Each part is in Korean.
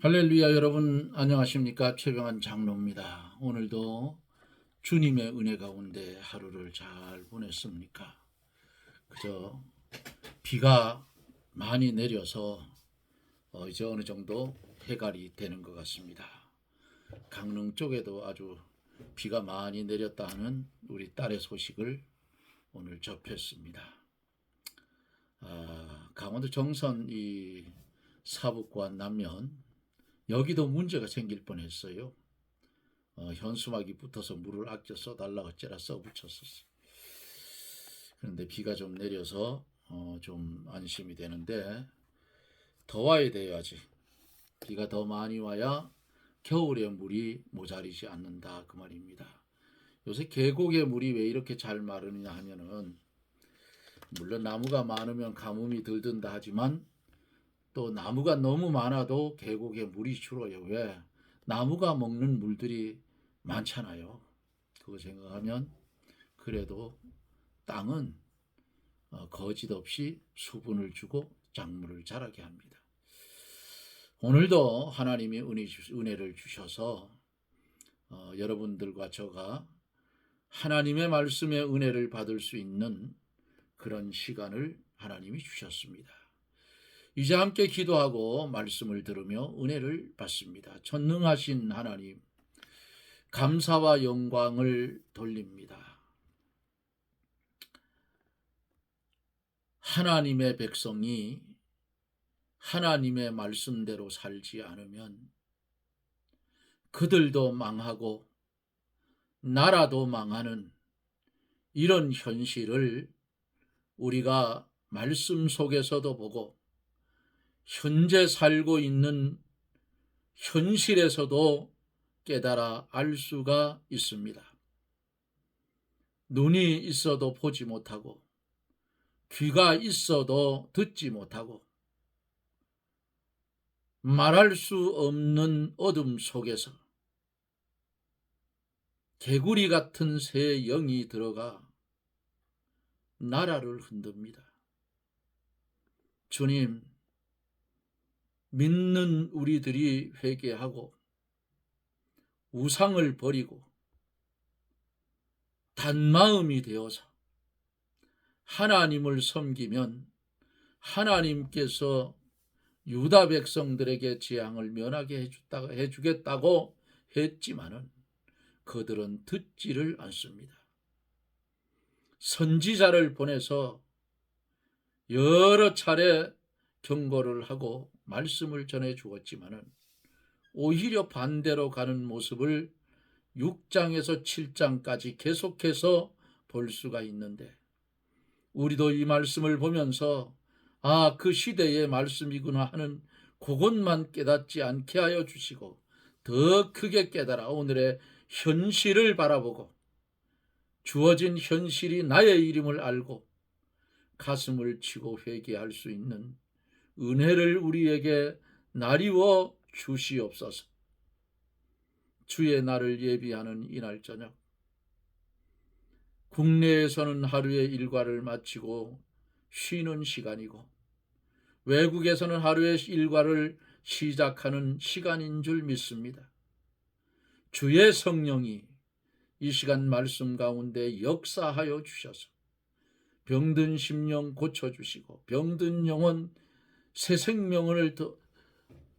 할렐루야. 여러분 안녕하십니까? 최병환 장로입니다. 오늘도 주님의 은혜 가운데 하루를 잘 보냈습니까? 그저 비가 많이 내려서 이제 어느 정도 해갈이 되는 것 같습니다. 강릉 쪽에도 아주 비가 많이 내렸다 하는 우리 딸의 소식을 오늘 접했습니다. 강원도 정선 이 사북과 남면 여기도 문제가 생길 뻔했어요. 현수막이 붙어서 물을 아껴 써달라고 어쩌라 써붙였었어요. 그런데 비가 좀 내려서 좀 안심이 되는데 더 와야 돼요. 아직 비가 더 많이 와야 겨울에 물이 모자리지 않는다 그 말입니다. 요새 계곡의 물이 왜 이렇게 잘 마르느냐 하면은 물론 나무가 많으면 가뭄이 덜 든다 하지만 또 나무가 너무 많아도 계곡에 물이 줄어요. 왜? 나무가 먹는 물들이 많잖아요. 그거 생각하면 그래도 땅은 거짓 없이 수분을 주고 작물을 자라게 합니다. 오늘도 하나님이 은혜를 주셔서 여러분들과 저가 하나님의 말씀의 은혜를 받을 수 있는 그런 시간을 하나님이 주셨습니다. 이제 함께 기도하고 말씀을 들으며 은혜를 받습니다. 전능하신 하나님, 감사와 영광을 돌립니다. 하나님의 백성이 하나님의 말씀대로 살지 않으면 그들도 망하고 나라도 망하는 이런 현실을 우리가 말씀 속에서도 보고 현재 살고 있는 현실에서도 깨달아 알 수가 있습니다. 눈이 있어도 보지 못하고 귀가 있어도 듣지 못하고 말할 수 없는 어둠 속에서 개구리 같은 새 영이 들어가 나라를 흔듭니다. 주님, 믿는 우리들이 회개하고 우상을 버리고 단마음이 되어서 하나님을 섬기면 하나님께서 유다 백성들에게 재앙을 면하게 해주겠다고 했지만은 그들은 듣지를 않습니다. 선지자를 보내서 여러 차례 경고를 하고 말씀을 전해 주었지만은 오히려 반대로 가는 모습을 6장에서 7장까지 계속해서 볼 수가 있는데 우리도 이 말씀을 보면서 그 시대의 말씀이구나 하는 그것만 깨닫지 않게 하여 주시고 더 크게 깨달아 오늘의 현실을 바라보고 주어진 현실이 나의 이름을 알고 가슴을 치고 회개할 수 있는 은혜를 우리에게 나리워 주시옵소서. 주의 날을 예비하는 이날 저녁 국내에서는 하루의 일과를 마치고 쉬는 시간이고 외국에서는 하루의 일과를 시작하는 시간인 줄 믿습니다. 주의 성령이 이 시간 말씀 가운데 역사하여 주셔서 병든 심령 고쳐주시고 병든 영혼 새 생명을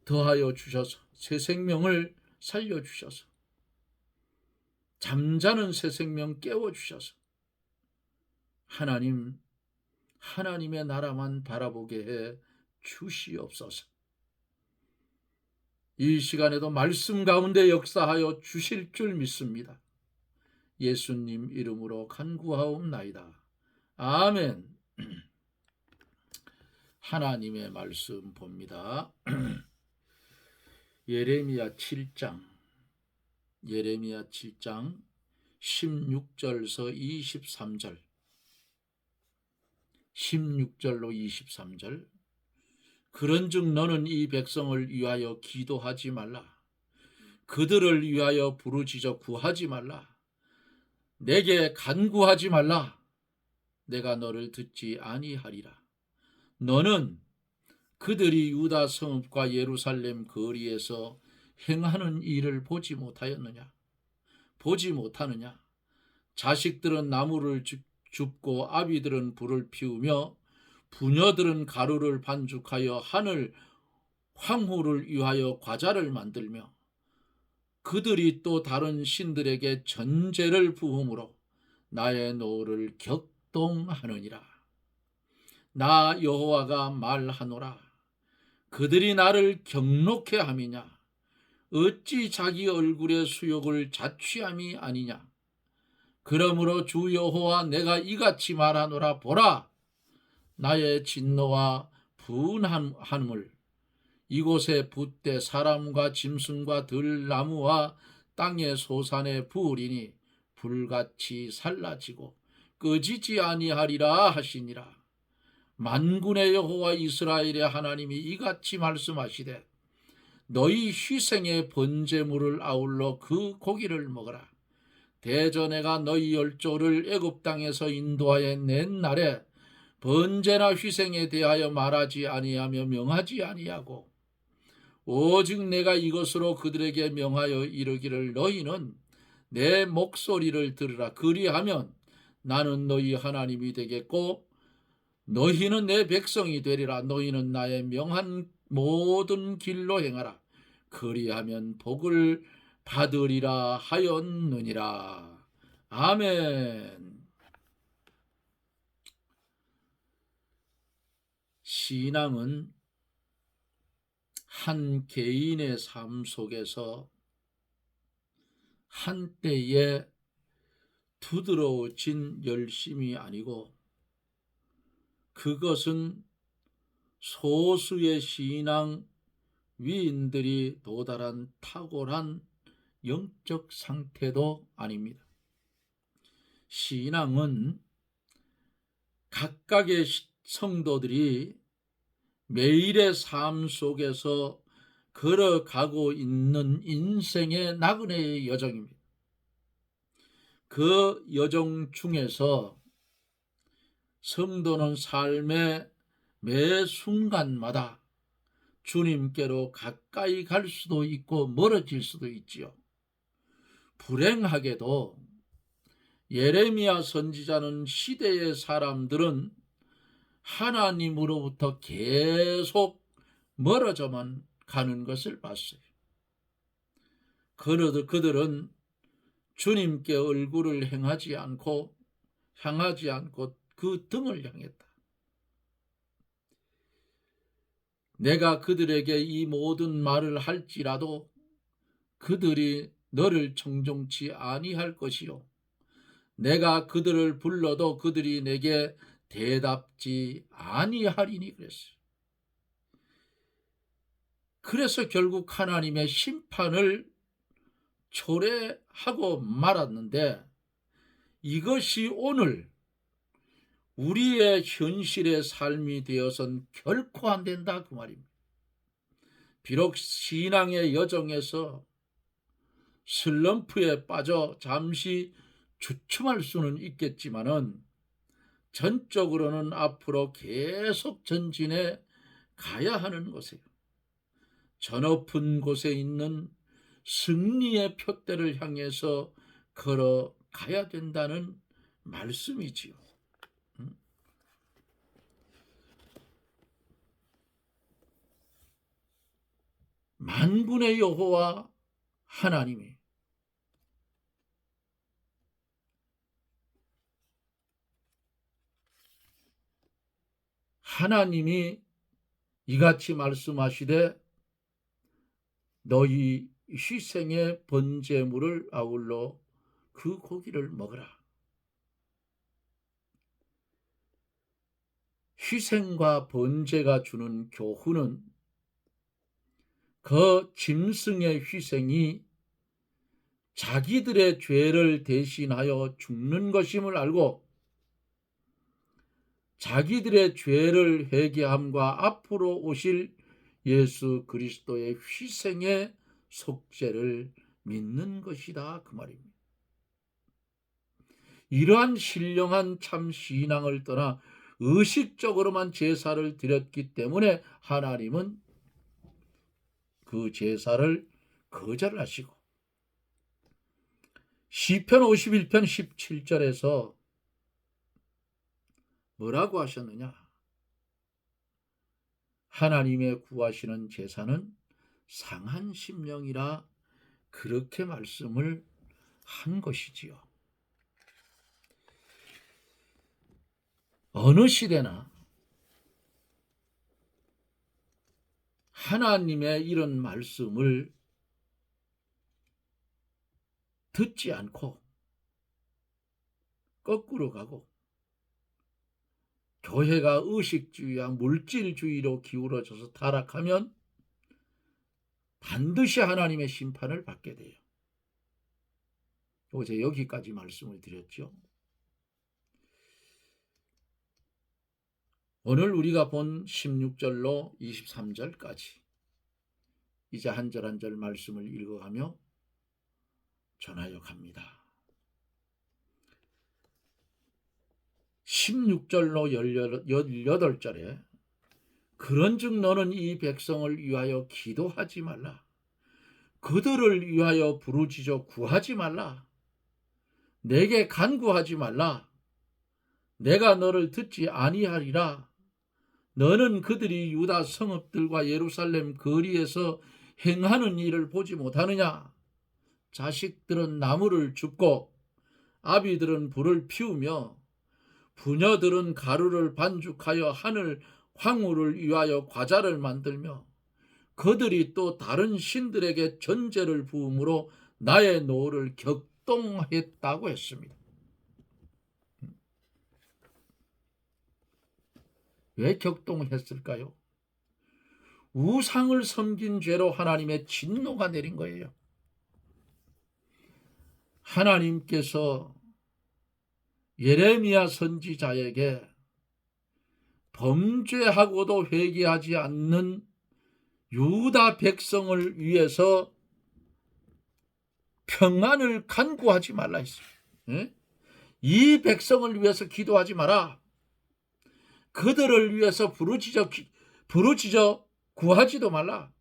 더하여 주셔서 새 생명을 살려주셔서 잠자는 새 생명 깨워주셔서 하나님의 나라만 바라보게 해 주시옵소서. 이 시간에도 말씀 가운데 역사하여 주실 줄 믿습니다. 예수님 이름으로 간구하옵나이다. 아멘. 하나님의 말씀 봅니다. 예레미야 7장 16절서 23절 16절로 23절 그런즉 너는 이 백성을 위하여 기도하지 말라. 그들을 위하여 부르짖어 구하지 말라. 내게 간구하지 말라. 내가 너를 듣지 아니하리라. 너는 그들이 유다 성읍과 예루살렘 거리에서 행하는 일을 보지 못하였느냐? 보지 못하느냐? 자식들은 나무를 줍고 아비들은 불을 피우며 부녀들은 가루를 반죽하여 하늘 황후를 위하여 과자를 만들며 그들이 또 다른 신들에게 전제를 부음으로 나의 노를 격동하느니라. 나 여호와가 말하노라. 그들이 나를 경록해 함이냐? 어찌 자기 얼굴의 수욕을 자취함이 아니냐? 그러므로 주 여호와 내가 이같이 말하노라. 보라, 나의 진노와 분함을 이곳에 붓되 사람과 짐승과 들나무와 땅의 소산에 부으리니 불같이 살라지고 끄지지 아니하리라 하시니라. 만군의 여호와 이스라엘의 하나님이 이같이 말씀하시되 너희 희생의 번제물을 아울러 그 고기를 먹어라. 대저 내가 너희 열조를 애굽 땅에서 인도하여 낸 날에 번제나 희생에 대하여 말하지 아니하며 명하지 아니하고 오직 내가 이것으로 그들에게 명하여 이르기를 너희는 내 목소리를 들으라. 그리하면 나는 너희 하나님이 되겠고 너희는 내 백성이 되리라. 너희는 나의 명한 모든 길로 행하라. 그리하면 복을 받으리라 하였느니라. 아멘. 신앙은 한 개인의 삶 속에서 한때에 두드러진 열심이 아니고 그것은 소수의 신앙 위인들이 도달한 탁월한 영적 상태도 아닙니다. 신앙은 각각의 성도들이 매일의 삶 속에서 걸어가고 있는 인생의 나그네의 여정입니다. 그 여정 중에서 성도는 삶의 매 순간마다 주님께로 가까이 갈 수도 있고 멀어질 수도 있지요. 불행하게도 예레미야 선지자는 시대의 사람들은 하나님으로부터 계속 멀어져만 가는 것을 봤어요. 그들은 주님께 얼굴을 향하지 않고 그 등을 향했다. 내가 그들에게 이 모든 말을 할지라도 그들이 너를 청종치 아니할 것이요 내가 그들을 불러도 그들이 내게 대답지 아니하리니 그랬어요. 그래서 결국 하나님의 심판을 초래하고 말았는데 이것이 오늘 우리의 현실의 삶이 되어선 결코 안 된다 그 말입니다. 비록 신앙의 여정에서 슬럼프에 빠져 잠시 주춤할 수는 있겠지만은 전적으로는 앞으로 계속 전진해 가야 하는 것이에요. 저 높은 곳에 있는 승리의 표대를 향해서 걸어가야 된다는 말씀이지요. 만군의 여호와 하나님이 이같이 말씀하시되 너희 희생의 번제물을 아울러 그 고기를 먹으라. 희생과 번제가 주는 교훈은 그 짐승의 희생이 자기들의 죄를 대신하여 죽는 것임을 알고 자기들의 죄를 회개함과 앞으로 오실 예수 그리스도의 희생의 속죄를 믿는 것이다 그 말입니다. 이러한 신령한 참 신앙을 떠나 의식적으로만 제사를 드렸기 때문에 하나님은 그 제사를 거절하시고 시편 51편 17절에서 뭐라고 하셨느냐? 하나님의 구하시는 제사는 상한 심령이라 그렇게 말씀을 한 것이지요. 어느 시대나 하나님의 이런 말씀을 듣지 않고 거꾸로 가고 교회가 의식주의와 물질주의로 기울어져서 타락하면 반드시 하나님의 심판을 받게 돼요. 어제 여기까지 말씀을 드렸죠. 오늘 우리가 본 16절로 23절까지 이제 한 절 한 절 말씀을 읽어가며 전하여 갑니다. 16절로 18절에 그런즉 너는 이 백성을 위하여 기도하지 말라. 그들을 위하여 부르짖어 구하지 말라. 내게 간구하지 말라. 내가 너를 듣지 아니하리라. 너는 그들이 유다 성읍들과 예루살렘 거리에서 행하는 일을 보지 못하느냐? 자식들은 나무를 줍고 아비들은 불을 피우며 부녀들은 가루를 반죽하여 하늘 황후를 위하여 과자를 만들며 그들이 또 다른 신들에게 전제를 부음으로 나의 노를 격동했다고 했습니다. 왜 격동했을까요? 우상을 섬긴 죄로 하나님의 진노가 내린 거예요. 하나님께서 예레미야 선지자에게 범죄하고도 회개하지 않는 유다 백성을 위해서 평안을 간구하지 말라 했어요. 이 백성을 위해서 기도하지 마라. 그들을 위해서 부르짖어 구하지도 말라.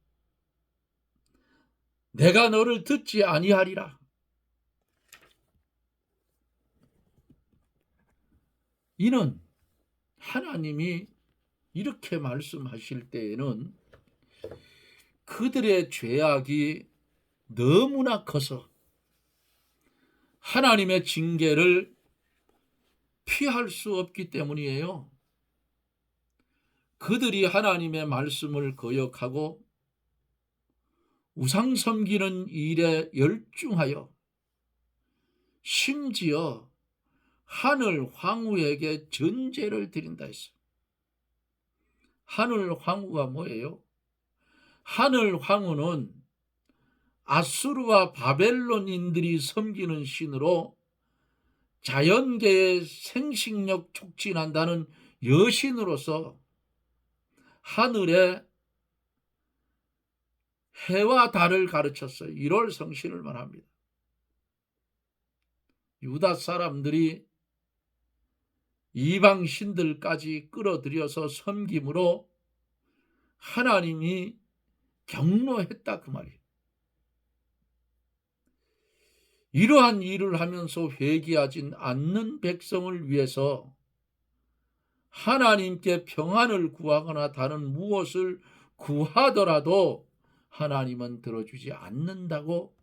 내가 너를 듣지 아니하리라. 이는 하나님이 이렇게 말씀하실 때에는 그들의 죄악이 너무나 커서 하나님의 징계를 피할 수 없기 때문이에요. 그들이 하나님의 말씀을 거역하고 우상 섬기는 일에 열중하여 심지어 하늘 황후에게 전제를 드린다 했어요. 하늘 황후가 뭐예요? 하늘 황후는 아수르와 바벨론인들이 섬기는 신으로 자연계의 생식력 촉진한다는 여신으로서 하늘에 해와 달을 가르쳤어요. 1월 성신을 말합니다. 유다 사람들이 이방 신들까지 끌어들여서 섬김으로 하나님이 경노했다 그 말이에요. 이러한 일을 하면서 회개하지 않는 백성을 위해서 하나님께 평안을 구하거나 다른 무엇을 구하더라도 하나님은 들어주지 않는다고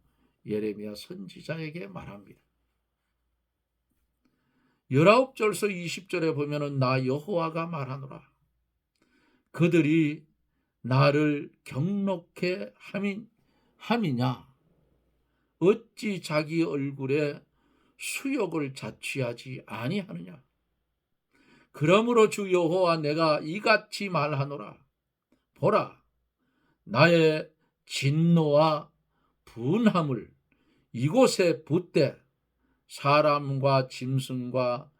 예레미야 선지자에게 말합니다. 19절서 20절에 보면은 나 여호와가 말하노라. 그들이 나를 경록해 함이냐? 어찌 자기 얼굴에 수욕을 자취하지 아니하느냐? 그러므로 주 여호와 내가 이같이 말하노라. 보라, 나의 진노와 분함을 이곳에 붓되 사람과 짐승과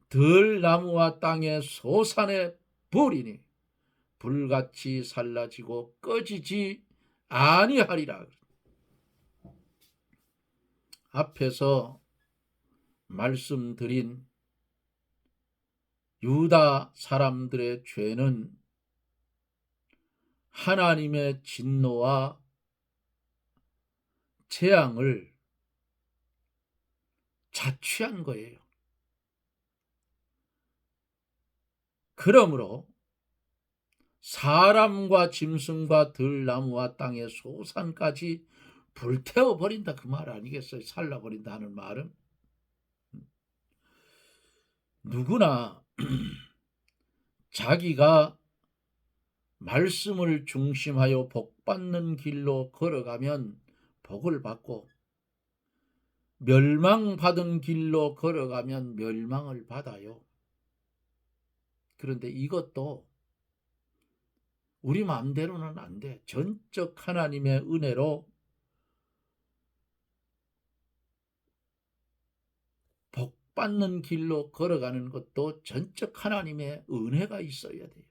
들나무와 땅의 소산에 부으리니 불같이 살라지고 꺼지지 아니하리라. 앞에서 말씀드린 유다 사람들의 죄는 하나님의 진노와 재앙을 자취한 거예요. 그러므로 사람과 짐승과 들나무와 땅의 소산까지 불태워버린다, 그 말 아니겠어요? 살라버린다 하는 말은. 누구나 자기가 말씀을 중심하여 복받는 길로 걸어가면 복을 받고, 멸망받은 길로 걸어가면 멸망을 받아요. 그런데 이것도 우리 마음대로는 안 돼. 전적 하나님의 은혜로 복받는 길로 걸어가는 것도 전적 하나님의 은혜가 있어야 돼요.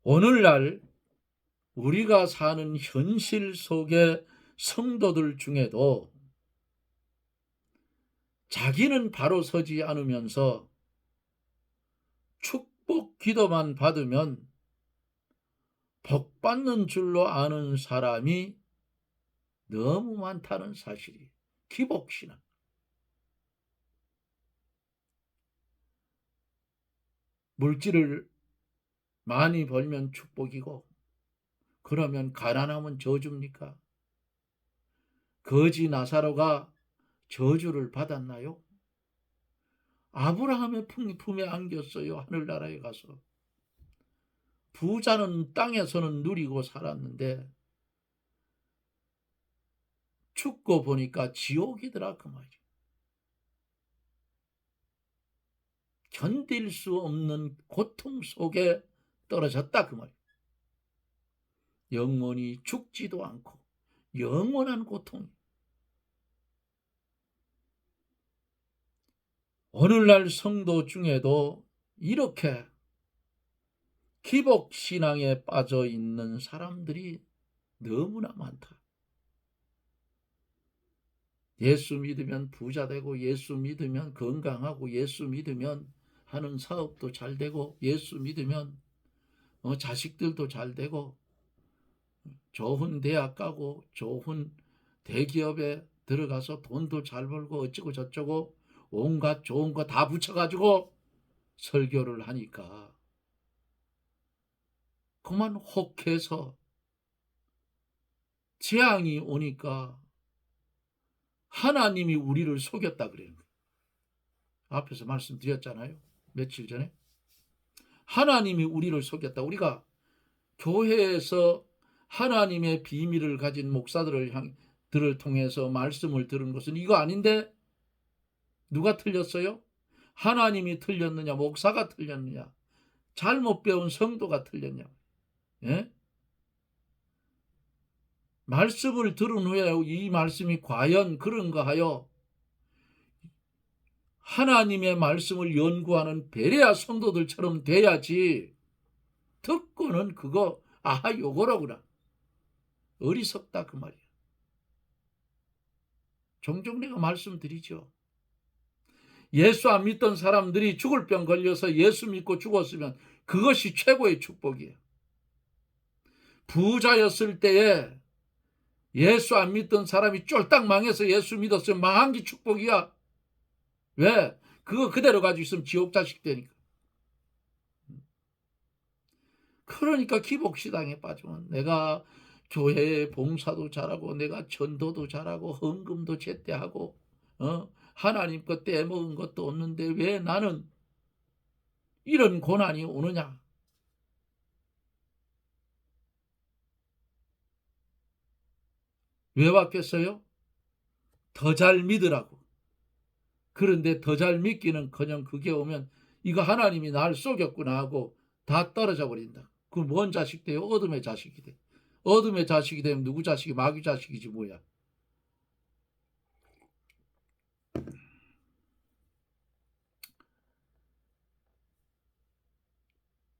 오늘날 우리가 사는 현실 속의 성도들 중에도 자기는 바로 서지 않으면서 축복 기도만 받으면 복받는 줄로 아는 사람이 너무 많다는 사실이 기복신앙. 물질을 많이 벌면 축복이고, 그러면 가난하면 저주입니까? 거지 나사로가 저주를 받았나요? 아브라함의 품에 안겼어요. 하늘나라에 가서. 부자는 땅에서는 누리고 살았는데 죽고 보니까 지옥이더라, 그 말이에요. 견딜 수 없는 고통 속에 떨어졌다, 그 말이에요. 영원히 죽지도 않고 영원한 고통. 오늘날 성도 중에도 이렇게 기복신앙에 빠져 있는 사람들이 너무나 많다. 예수 믿으면 부자 되고, 예수 믿으면 건강하고, 예수 믿으면 하는 사업도 잘 되고, 예수 믿으면 자식들도 잘 되고, 좋은 대학 가고 좋은 대기업에 들어가서 돈도 잘 벌고 어쩌고 저쩌고 온갖 좋은 거 다 붙여가지고 설교를 하니까 그만 혹해서 재앙이 오니까 하나님이 우리를 속였다 그래요. 앞에서 말씀드렸잖아요. 며칠 전에. 하나님이 우리를 속였다. 우리가 교회에서 하나님의 비밀을 가진 목사들을 통해서 말씀을 들은 것은 이거 아닌데 누가 틀렸어요? 하나님이 틀렸느냐, 목사가 틀렸느냐, 잘못 배운 성도가 틀렸냐. 예? 말씀을 들은 후에 이 말씀이 과연 그런가 하여 하나님의 말씀을 연구하는 베레아 성도들처럼 돼야지, 듣고는 그거 요거라구나, 어리석다 그 말이야. 종종 내가 말씀드리죠. 예수 안 믿던 사람들이 죽을 병 걸려서 예수 믿고 죽었으면 그것이 최고의 축복이에요. 부자였을 때에 예수 안 믿던 사람이 쫄딱 망해서 예수 믿었으면 망한 게 축복이야. 왜? 그거 그대로 가지고 있으면 지옥 자식 되니까. 그러니까 기복시당에 빠지면 내가 교회에 봉사도 잘하고, 내가 전도도 잘하고, 헌금도 제때 하고, 하나님 것 떼먹은 것도 없는데 왜 나는 이런 고난이 오느냐. 왜 왔겠어요? 더 잘 믿으라고. 그런데 더 잘 믿기는커녕 그게 오면 이거 하나님이 날 속였구나 하고 다 떨어져 버린다. 그 뭔 자식 돼요? 어둠의 자식이 돼. 어둠의 자식이 되면 누구 자식이? 마귀 자식이지 뭐야.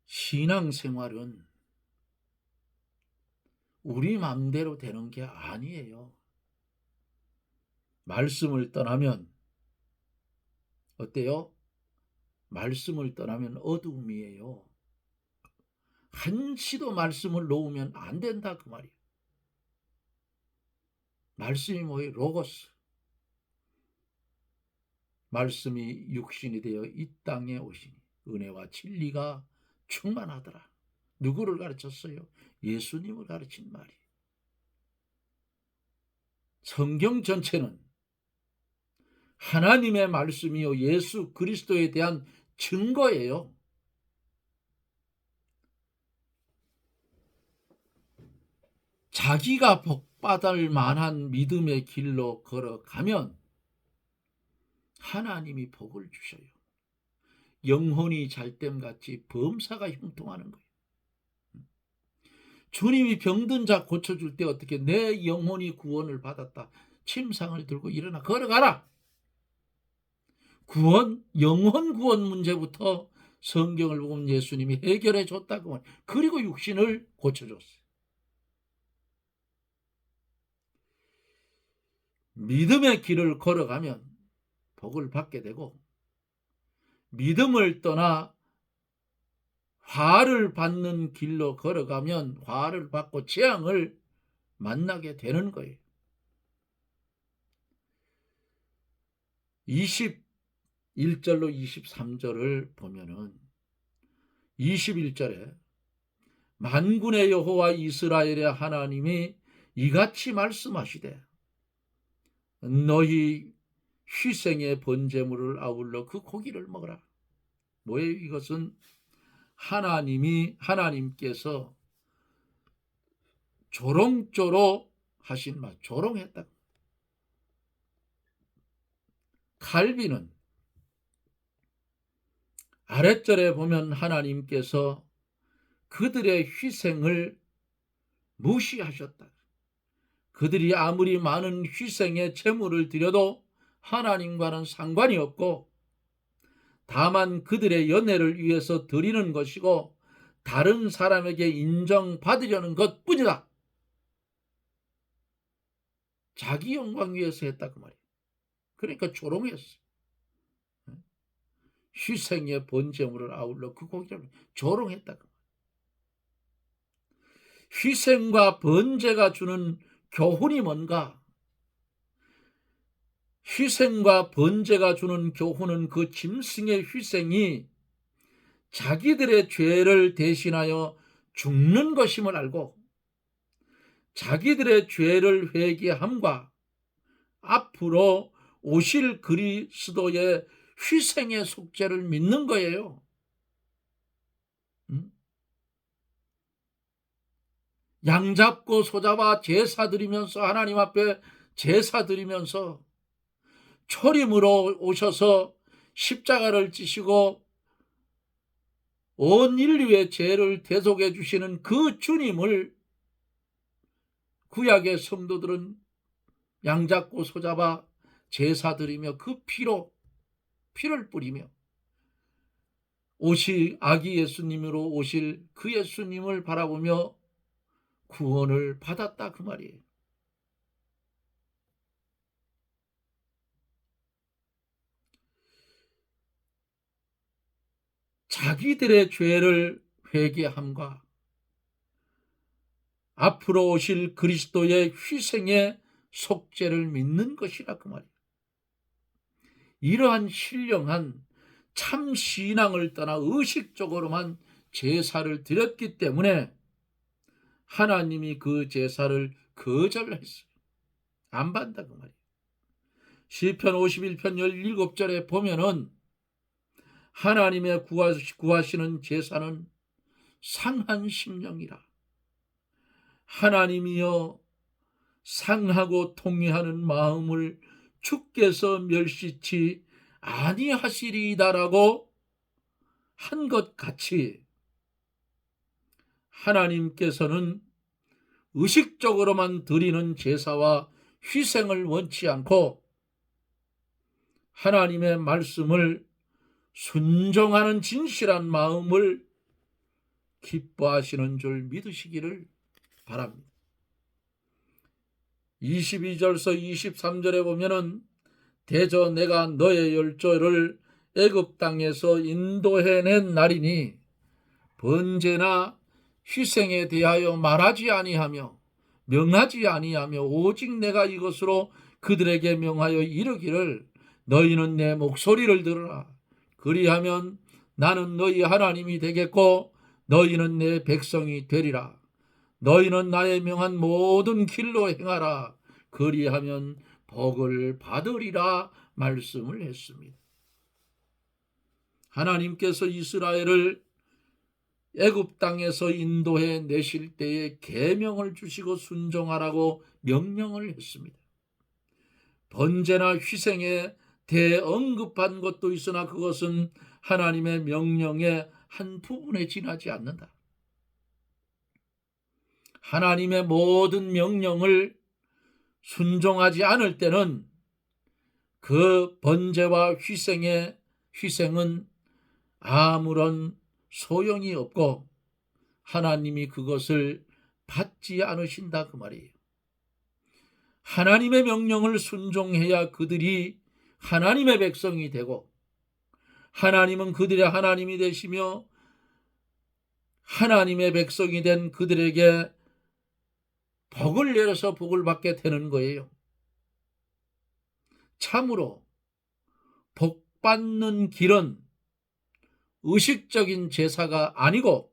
신앙생활은 우리 마음대로 되는 게 아니에요. 말씀을 떠나면 어때요? 말씀을 떠나면 어둠이에요. 한시도 말씀을 놓으면 안 된다 그 말이에요. 말씀이 뭐예요? 로고스. 말씀이 육신이 되어 이 땅에 오시니 은혜와 진리가 충만하더라. 누구를 가르쳤어요? 예수님을 가르친 말이에요. 성경 전체는 하나님의 말씀이요 예수 그리스도에 대한 증거예요. 자기가 복받을 만한 믿음의 길로 걸어가면 하나님이 복을 주셔요. 영혼이 잘됨같이 범사가 형통하는 거예요. 주님이 병든 자 고쳐줄 때 어떻게 내 영혼이 구원을 받았다. 침상을 들고 일어나 걸어가라. 구원, 영혼 구원 문제부터 성경을 보면 예수님이 해결해 줬다고. 그리고 육신을 고쳐줬어요. 믿음의 길을 걸어가면 복을 받게 되고 믿음을 떠나 화를 받는 길로 걸어가면 화를 받고 재앙을 만나게 되는 거예요. 21절로 23절을 보면은 21절에 만군의 여호와 이스라엘의 하나님이 이같이 말씀하시되 너희 희생의 번제물을 아울러 그 고기를 먹어라. 뭐예요? 이것은 하나님께서 조롱조로 하신 말, 조롱했다. 칼빈은 아랫절에 보면 하나님께서 그들의 희생을 무시하셨다. 그들이 아무리 많은 희생의 제물을 드려도 하나님과는 상관이 없고 다만 그들의 연애를 위해서 드리는 것이고 다른 사람에게 인정받으려는 것뿐이다. 자기 영광 위해서 했다 그 말이에요. 그러니까 조롱했어요. 희생의 번제물을 아울러 그 고기를 조롱했다 그 말이에요. 희생과 번제가 주는 교훈이 뭔가? 희생과 번제가 주는 교훈은 그 짐승의 희생이 자기들의 죄를 대신하여 죽는 것임을 알고 자기들의 죄를 회개함과 앞으로 오실 그리스도의 희생의 속죄를 믿는 거예요. 양 잡고 소 잡아 제사 드리면서 하나님 앞에 제사 드리면서 초림으로 오셔서 십자가를 지시고 온 인류의 죄를 대속해 주시는 그 주님을 구약의 성도들은 양 잡고 소 잡아 제사 드리며 그 피를 뿌리며 오실 아기 예수님으로 오실 그 예수님을 바라보며 구원을 받았다 그 말이에요. 자기들의 죄를 회개함과 앞으로 오실 그리스도의 희생의 속죄를 믿는 것이라 그 말이에요. 이러한 신령한 참 신앙을 떠나 의식적으로만 제사를 드렸기 때문에 하나님이 그 제사를 거절했어요. 안 받는다 그 말이에요. 시편 51편 17절에 보면은 하나님의 구하시는 제사는 상한 심령이라. 하나님이여 상하고 통회하는 마음을 주께서 멸시치 아니하시리이다라고 한 것 같이 하나님께서는 의식적으로만 드리는 제사와 희생을 원치 않고 하나님의 말씀을 순종하는 진실한 마음을 기뻐하시는 줄 믿으시기를 바랍니다. 22절서 23절에 보면은 대저 내가 너의 열조를 애굽 땅에서 인도해낸 날이니 번제나 희생에 대하여 말하지 아니하며 명하지 아니하며 오직 내가 이것으로 그들에게 명하여 이르기를 너희는 내 목소리를 들으라. 그리하면 나는 너희 하나님이 되겠고 너희는 내 백성이 되리라. 너희는 나의 명한 모든 길로 행하라. 그리하면 복을 받으리라 말씀을 했습니다. 하나님께서 이스라엘을 애굽 땅에서 인도해 내실 때에 계명을 주시고 순종하라고 명령을 했습니다. 번제나 희생에 대언급한 것도 있으나 그것은 하나님의 명령의 한 부분에 지나지 않는다. 하나님의 모든 명령을 순종하지 않을 때는 그 번제와 희생은 아무런 소용이 없고 하나님이 그것을 받지 않으신다 그 말이에요. 하나님의 명령을 순종해야 그들이 하나님의 백성이 되고 하나님은 그들의 하나님이 되시며 하나님의 백성이 된 그들에게 복을 내려서 복을 받게 되는 거예요. 참으로 복 받는 길은 의식적인 제사가 아니고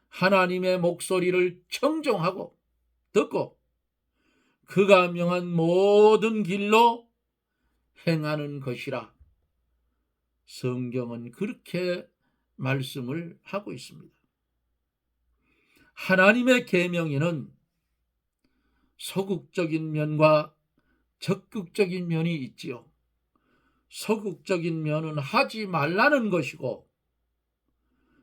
하나님의 목소리를 청종하고 듣고 그가 명한 모든 길로 행하는 것이라 성경은 그렇게 말씀을 하고 있습니다. 하나님의 계명에는 소극적인 면과 적극적인 면이 있지요. 소극적인 면은 하지 말라는 것이고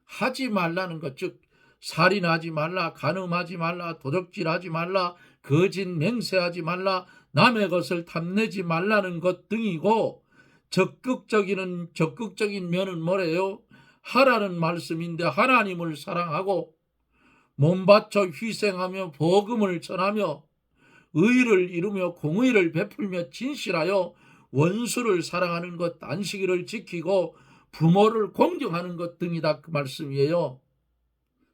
하지 말라는 것, 즉 살인하지 말라, 간음하지 말라, 도적질하지 말라, 거짓 맹세하지 말라, 남의 것을 탐내지 말라는 것 등이고 적극적인 면은 뭐래요? 하라는 말씀인데 하나님을 사랑하고 몸바쳐 희생하며 복음을 전하며 의를 이루며 공의를 베풀며 진실하여 원수를 사랑하는 것, 안식일을 지키고 부모를 공경하는 것 등이다 그 말씀이에요.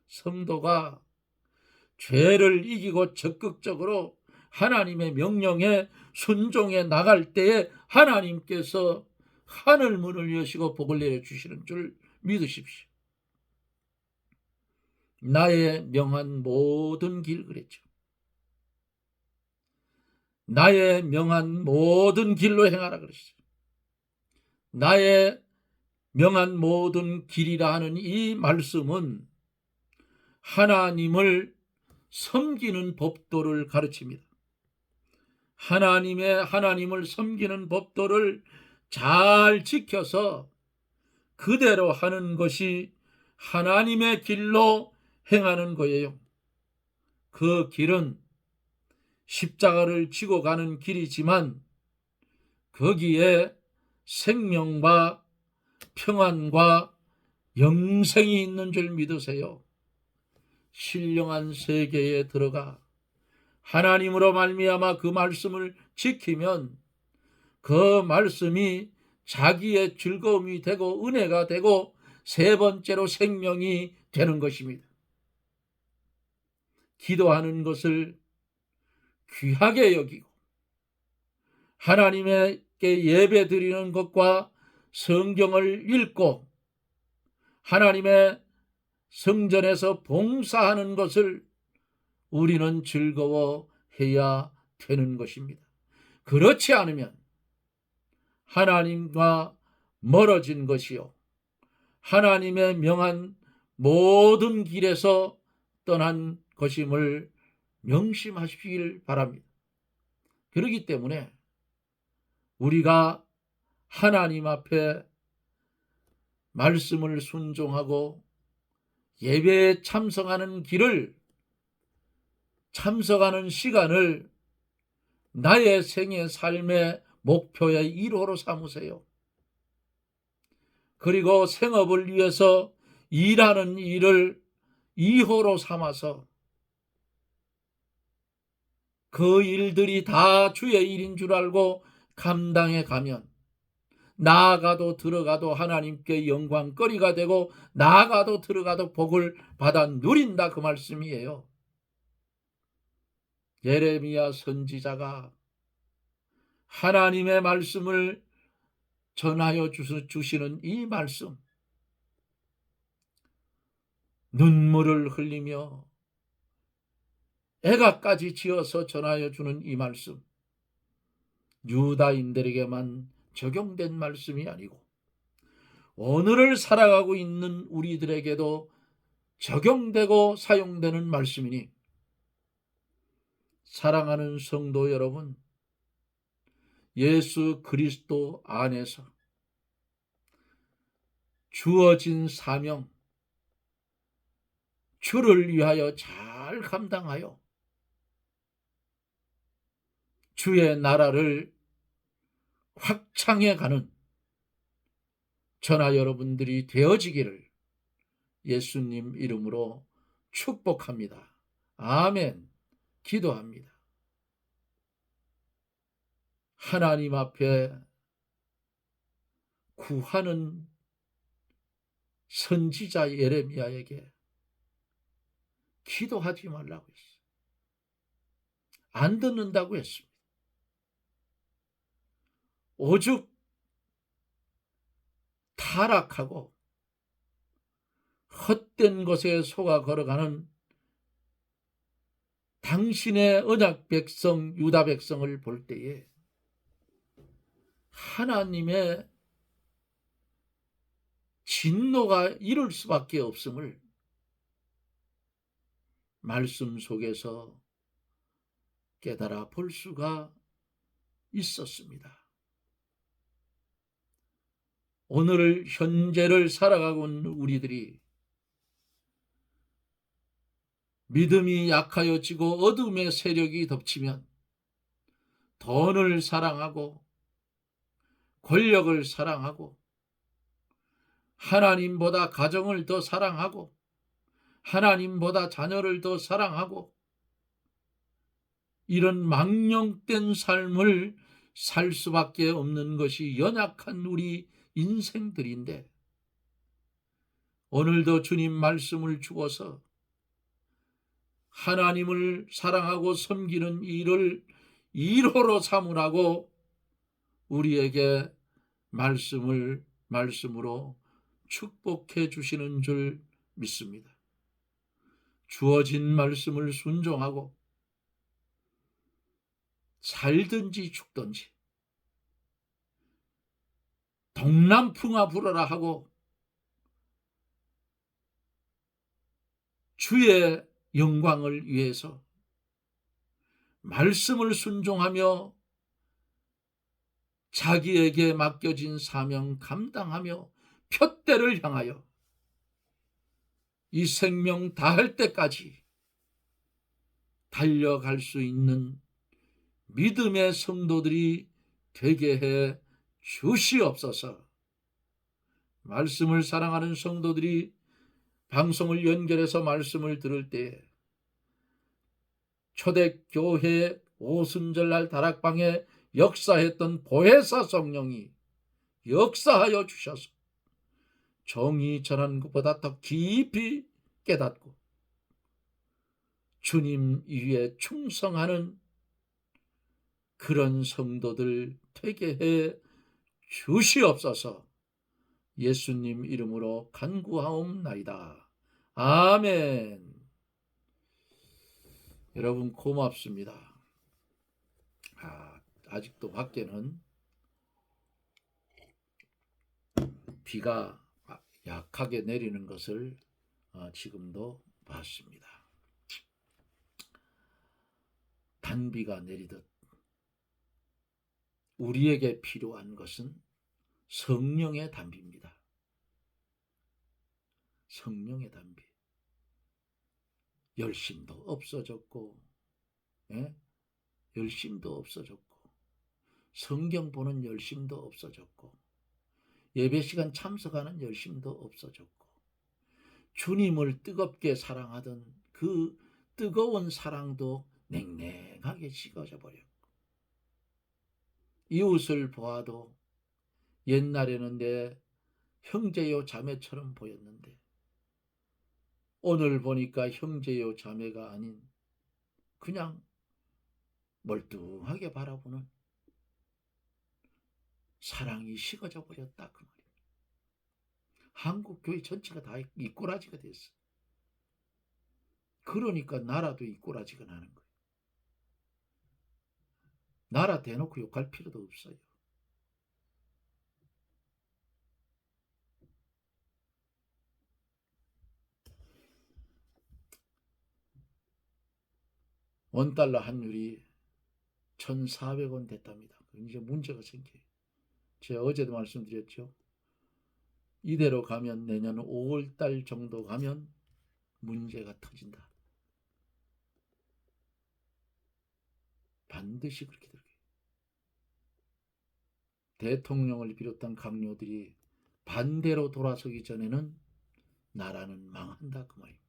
성도가 죄를 이기고 적극적으로 하나님의 명령에 순종해 나갈 때에 하나님께서 하늘 문을 여시고 복을 내려주시는 줄 믿으십시오. 나의 명한 모든 길 그랬죠. 나의 명한 모든 길로 행하라 그러시죠. 나의 명한 모든 길이라 하는 이 말씀은 하나님을 섬기는 법도를 가르칩니다. 하나님을 섬기는 법도를 잘 지켜서 그대로 하는 것이 하나님의 길로 행하는 거예요. 그 길은 십자가를 지고 가는 길이지만 거기에 생명과 평안과 영생이 있는 줄 믿으세요. 신령한 세계에 들어가 하나님으로 말미암아 그 말씀을 지키면 그 말씀이 자기의 즐거움이 되고 은혜가 되고 세 번째로 생명이 되는 것입니다. 기도하는 것을 귀하게 여기고 하나님께 예배 드리는 것과 성경을 읽고 하나님의 성전에서 봉사하는 것을 우리는 즐거워해야 되는 것입니다. 그렇지 않으면 하나님과 멀어진 것이요 하나님의 명한 모든 길에서 떠난 것임을 명심하시길 바랍니다. 그렇기 때문에 우리가 하나님 앞에 말씀을 순종하고 예배에 참석하는 시간을 나의 생애 삶의 목표의 1호로 삼으세요. 그리고 생업을 위해서 일하는 일을 2호로 삼아서 그 일들이 다 주의 일인 줄 알고 감당해 가면 나아가도 들어가도 하나님께 영광거리가 되고 나아가도 들어가도 복을 받아 누린다, 그 말씀이에요. 예레미야 선지자가 하나님의 말씀을 전하여 주시는 이 말씀, 눈물을 흘리며 애가까지 지어서 전하여 주는 이 말씀, 유다인들에게만 적용된 말씀이 아니고 오늘을 살아가고 있는 우리들에게도 적용되고 사용되는 말씀이니, 사랑하는 성도 여러분, 예수 그리스도 안에서 주어진 사명, 주를 위하여 잘 감당하여 주의 나라를 확장해 가는 저나 여러분들이 되어지기를 예수님 이름으로 축복합니다. 아멘. 기도합니다. 하나님 앞에 구하는 선지자 예레미야에게 기도하지 말라고 했어요. 안 듣는다고 했습니다. 오죽 타락하고 헛된 것에 속아 걸어가는 당신의 언약 백성 유다 백성을 볼 때에 하나님의 진노가 이를 수밖에 없음을 말씀 속에서 깨달아 볼 수가 있었습니다. 오늘 현재를 살아가고 있는 우리들이 믿음이 약하여지고 어둠의 세력이 덮치면 돈을 사랑하고 권력을 사랑하고 하나님보다 가정을 더 사랑하고 하나님보다 자녀를 더 사랑하고 이런 망령된 삶을 살 수밖에 없는 것이 연약한 우리 인생들인데, 오늘도 주님 말씀을 주어서 하나님을 사랑하고 섬기는 일을 일호로 삼으라고 우리에게 말씀으로 축복해 주시는 줄 믿습니다. 주어진 말씀을 순종하고 살든지 죽든지 동남풍아 불어라 하고 주의 영광을 위해서 말씀을 순종하며 자기에게 맡겨진 사명 감당하며 표대를 향하여 이 생명 다할 때까지 달려갈 수 있는 믿음의 성도들이 되게 해 주시옵소서. 말씀을 사랑하는 성도들이 방송을 연결해서 말씀을 들을 때 초대교회 오순절날 다락방에 역사했던 보혜사 성령이 역사하여 주셔서 정의 전하는 것보다 더 깊이 깨닫고 주님 위에 충성하는 그런 성도들 되게 해 주시옵소서. 예수님 이름으로 간구하옵나이다. 아멘. 여러분 고맙습니다. 아직도 밖에는 비가 약하게 내리는 것을 지금도 봤습니다. 단비가 내리듯 우리에게 필요한 것은 성령의 단비입니다. 성령의 단비. 열심도 없어졌고, 열심도 없어졌고, 성경 보는 열심도 없어졌고, 예배 시간 참석하는 열심도 없어졌고, 주님을 뜨겁게 사랑하던 그 뜨거운 사랑도 냉랭하게 식어져 버렸고, 이웃을 보아도 옛날에는 내 형제요 자매처럼 보였는데 오늘 보니까 형제요 자매가 아닌 그냥 멀뚱하게 바라보는 사랑이 식어져 버렸다 그 말이에요. 한국 교회 전체가 다 이 꼬라지가 됐어. 그러니까 나라도 이 꼬라지가 나는 거예요. 나라 대놓고 욕할 필요도 없어요. 원달러 환율이 1,400원 됐답니다. 이제 문제가 생겨요. 제가 어제도 말씀드렸죠. 이대로 가면 내년 5월달 정도 가면 문제가 터진다. 반드시 그렇게 될 거예요. 대통령을 비롯한 강요들이 반대로 돌아서기 전에는 나라는 망한다 그 말입니다.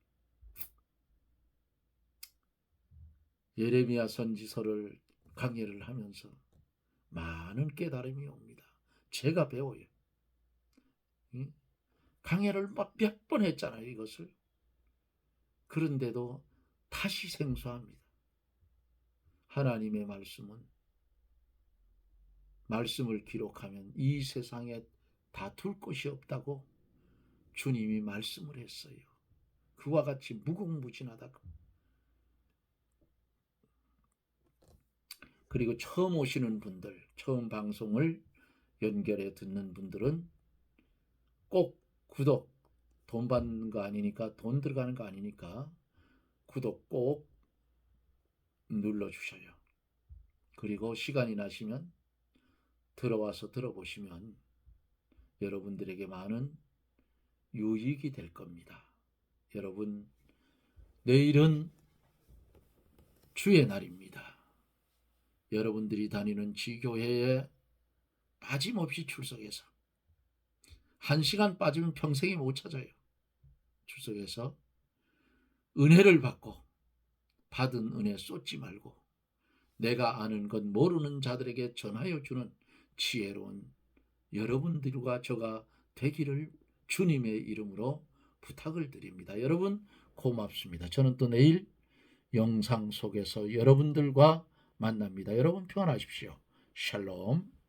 예레미야 선지서를 강해를 하면서 많은 깨달음이 옵니다. 제가 배워요. 강해를 몇 번 했잖아요 이것을. 그런데도 다시 생소합니다. 하나님의 말씀을 기록하면 이 세상에 다툴 것이 없다고 주님이 말씀을 했어요. 그와 같이 무궁무진하다. 그리고 처음 오시는 분들, 처음 방송을 연결해 듣는 분들은 꼭 구독, 돈 받는 거 아니니까, 돈 들어가는 거 아니니까 구독 꼭 눌러주셔요. 그리고 시간이 나시면 들어와서 들어보시면 여러분들에게 많은 유익이 될 겁니다. 여러분, 내일은 주의 날입니다. 여러분들이 다니는 지교회에 빠짐없이 출석해서 1시간 빠지면 평생이 못 찾아요. 출석해서 은혜를 받고 받은 은혜 쏟지 말고 내가 아는 것 모르는 자들에게 전하여 주는 지혜로운 여러분들과 저가 되기를 주님의 이름으로 부탁을 드립니다. 여러분 고맙습니다. 저는 또 내일 영상 속에서 여러분들과 만납니다. 여러분 평안하십시오. 샬롬.